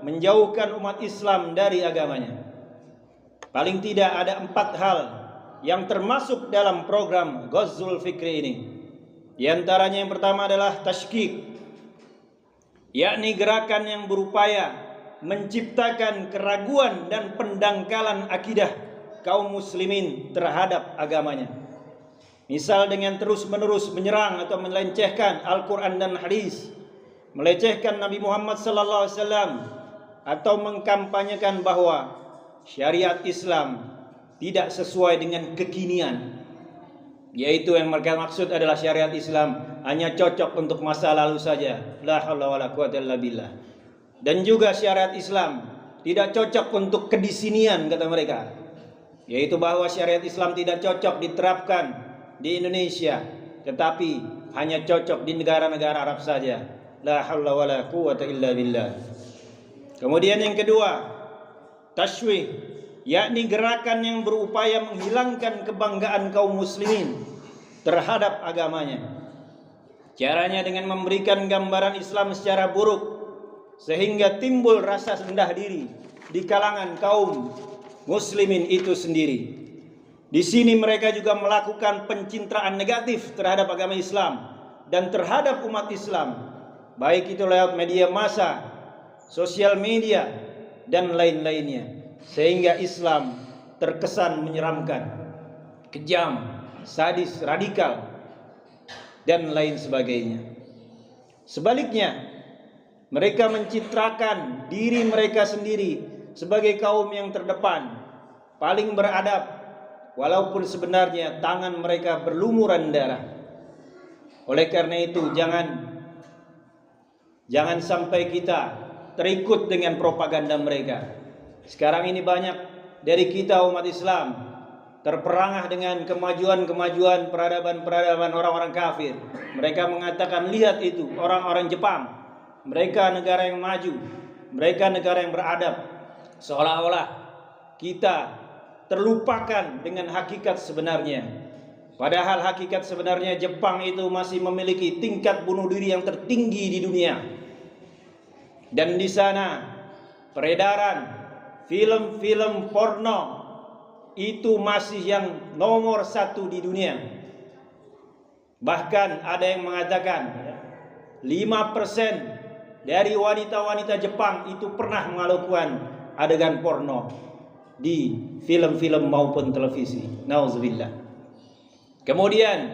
menjauhkan umat Islam dari agamanya. Paling tidak ada 4 hal yang termasuk dalam program Ghazul Fikri ini. Di antaranya yang pertama adalah tasykik, yakni gerakan yang berupaya menciptakan keraguan dan pendangkalan akidah kaum muslimin terhadap agamanya. Misal dengan terus-menerus menyerang atau melecehkan Al-Quran dan hadis, melecehkan Nabi Muhammad SAW, atau mengkampanyekan bahwa syariat Islam tidak sesuai dengan kekinian, yaitu yang mereka maksud adalah syariat Islam hanya cocok untuk masa lalu saja. La haula wala quwwata illa billah. Dan juga syariat Islam tidak cocok untuk kedisinian, kata mereka, yaitu bahwa syariat Islam tidak cocok diterapkan di Indonesia, tetapi hanya cocok di negara-negara Arab saja. La haula wala quwwata illa billah. Kemudian yang kedua, tasywi, yakni gerakan yang berupaya menghilangkan kebanggaan kaum muslimin terhadap agamanya. Caranya dengan memberikan gambaran Islam secara buruk, sehingga timbul rasa rendah diri di kalangan kaum muslimin itu sendiri. Di sini mereka juga melakukan pencitraan negatif terhadap agama Islam dan terhadap umat Islam, baik itu lewat media massa, sosial media, dan lain-lainnya, sehingga Islam terkesan menyeramkan, kejam, sadis, radikal, dan lain sebagainya. Sebaliknya, mereka mencitrakan diri mereka sendiri sebagai kaum yang terdepan, paling beradab, walaupun sebenarnya tangan mereka berlumuran darah. Oleh karena itu, jangan sampai kita terikut dengan propaganda mereka. Sekarang ini banyak dari kita umat Islam terperangah dengan kemajuan-kemajuan peradaban-peradaban orang-orang kafir. Mereka mengatakan, lihat itu orang-orang Jepang, mereka negara yang maju, mereka negara yang beradab. Seolah-olah kita terlupakan dengan hakikat sebenarnya. Padahal hakikat sebenarnya Jepang itu masih memiliki tingkat bunuh diri yang tertinggi di dunia. Dan di sana peredaran film-film porno itu masih yang nomor 1 di dunia. Bahkan ada yang mengatakan 5% dari wanita-wanita Jepang itu pernah melakukan adegan porno di film-film maupun televisi. Nauzubillah. Kemudian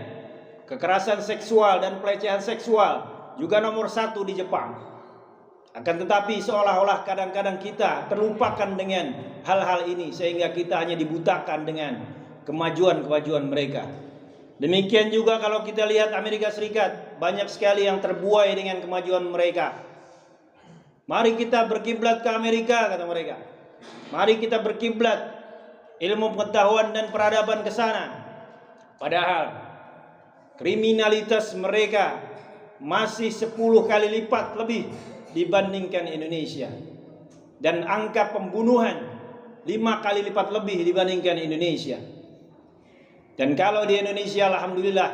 kekerasan seksual dan pelecehan seksual juga nomor 1 di Jepang. Akan tetapi seolah-olah kadang-kadang kita terlupakan dengan hal-hal ini, sehingga kita hanya dibutakan dengan kemajuan-kemajuan mereka. Demikian juga kalau kita lihat Amerika Serikat, banyak sekali yang terbuai dengan kemajuan mereka. Mari kita berkiblat ke Amerika, kata mereka. Mari kita berkiblat ilmu pengetahuan dan peradaban ke sana. Padahal kriminalitas mereka masih 10 kali lipat lebih dibandingkan Indonesia, dan angka pembunuhan 5 kali lipat lebih dibandingkan Indonesia. Dan kalau di Indonesia, alhamdulillah,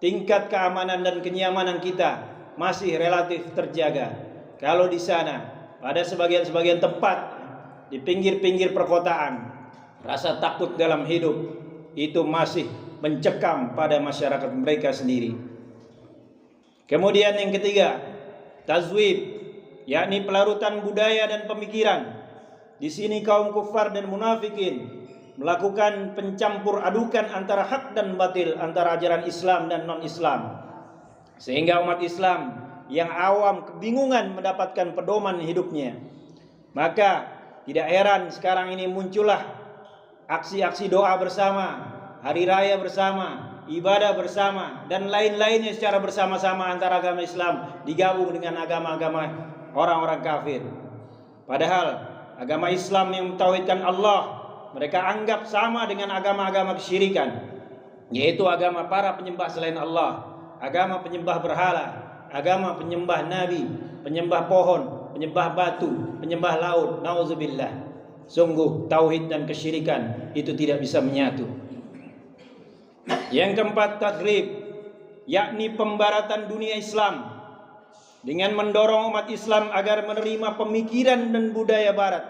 tingkat keamanan dan kenyamanan kita masih relatif terjaga. Kalau di sana, pada sebagian-sebagian tempat di pinggir-pinggir perkotaan, rasa takut dalam hidup itu masih mencekam pada masyarakat mereka sendiri. Kemudian yang ketiga, tazwib, yakni pelarutan budaya dan pemikiran. Di sini kaum kufar dan munafikin melakukan pencampur adukan antara hak dan batil, antara ajaran Islam dan non-Islam, sehingga umat Islam yang awam kebingungan mendapatkan pedoman hidupnya. Maka tidak heran sekarang ini muncullah aksi-aksi doa bersama, hari raya bersama, ibadah bersama, dan lain-lainnya secara bersama-sama antara agama Islam digabung dengan agama-agama orang-orang kafir. Padahal agama Islam yang mentauhidkan Allah mereka anggap sama dengan agama-agama kesyirikan, yaitu agama para penyembah selain Allah, agama penyembah berhala, agama penyembah nabi, penyembah pohon, penyembah batu, penyembah laut. Nauzubillah. Sungguh tauhid dan kesyirikan itu tidak bisa menyatu. Yang keempat, taghrib, yakni pembaratan dunia Islam. dengan mendorong umat Islam agar menerima pemikiran dan budaya barat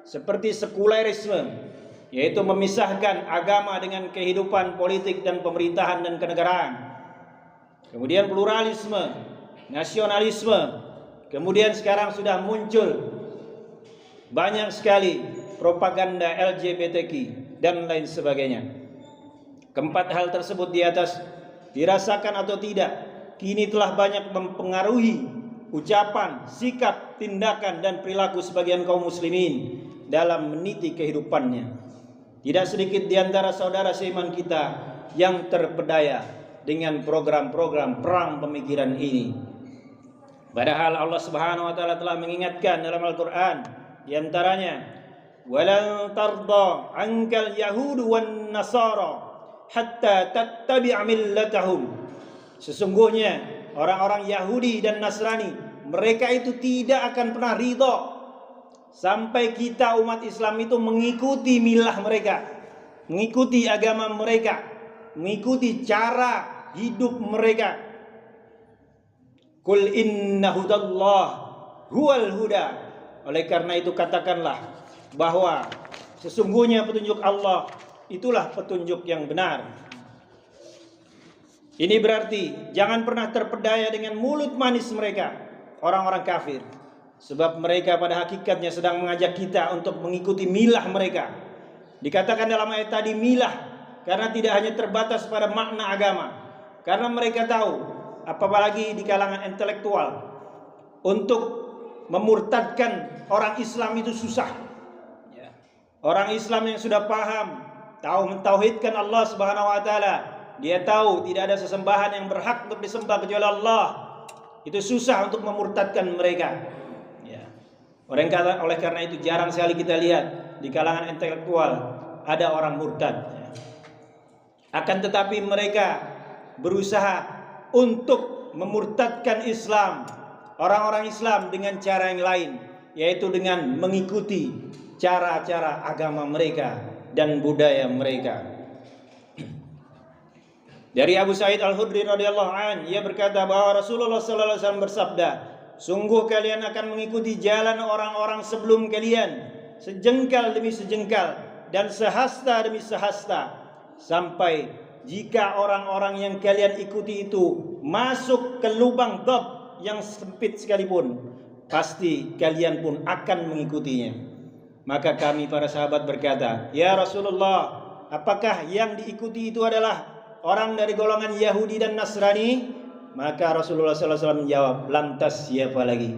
seperti sekularisme, yaitu memisahkan agama dengan kehidupan politik dan pemerintahan dan kenegaraan. Kemudian pluralisme, nasionalisme, kemudian sekarang sudah muncul banyak sekali propaganda LGBTQ dan lain sebagainya. Keempat hal tersebut di atas dirasakan atau tidak, kini telah banyak mempengaruhi ucapan, sikap, tindakan, dan perilaku sebagian kaum muslimin dalam meniti kehidupannya. Tidak sedikit di antara saudara seiman kita yang terpedaya dengan program-program perang pemikiran ini. Padahal Allah Subhanahu wa taala telah mengingatkan dalam Al-Qur'an, di antaranya, "Walan tarda 'ankal yahudu wan nasara hatta tattabi'a millatahum." Sesungguhnya orang-orang Yahudi dan Nasrani, mereka itu tidak akan pernah ridha sampai kita umat Islam itu mengikuti milah mereka, mengikuti agama mereka, mengikuti cara hidup mereka. Qul inna hudallah huwal huda. Oleh karena itu katakanlah bahwa sesungguhnya petunjuk Allah itulah petunjuk yang benar. Ini berarti jangan pernah terpedaya dengan mulut manis mereka, orang-orang kafir. Sebab mereka pada hakikatnya sedang mengajak kita untuk mengikuti milah mereka. Dikatakan dalam ayat tadi milah, karena tidak hanya terbatas pada makna agama. Karena mereka tahu, apalagi di kalangan intelektual, untuk memurtadkan orang Islam itu susah. Orang Islam yang sudah paham, tahu mentauhidkan Allah Subhanahu wa taala, dia tahu tidak ada sesembahan yang berhak untuk disembah kecuali Allah. Itu susah untuk memurtadkan mereka. Oleh karena itu jarang sekali kita lihat di kalangan intelektual ada orang murtad. Akan tetapi mereka berusaha untuk memurtadkan Islam, orang-orang Islam dengan cara yang lain, yaitu dengan mengikuti cara-cara agama mereka dan budaya mereka. Dari Abu Sa'id Al-Khudri radhiyallahu an, ia berkata bahwa Rasulullah sallallahu alaihi wasallam bersabda, "Sungguh kalian akan mengikuti jalan orang-orang sebelum kalian, sejengkal demi sejengkal dan sehasta demi sehasta, sampai jika orang-orang yang kalian ikuti itu masuk ke lubang bab yang sempit sekalipun, pasti kalian pun akan mengikutinya." Maka kami para sahabat berkata, "Ya Rasulullah, apakah yang diikuti itu adalah orang dari golongan Yahudi dan Nasrani?" Maka Rasulullah SAW menjawab, "Lantas siapa lagi?"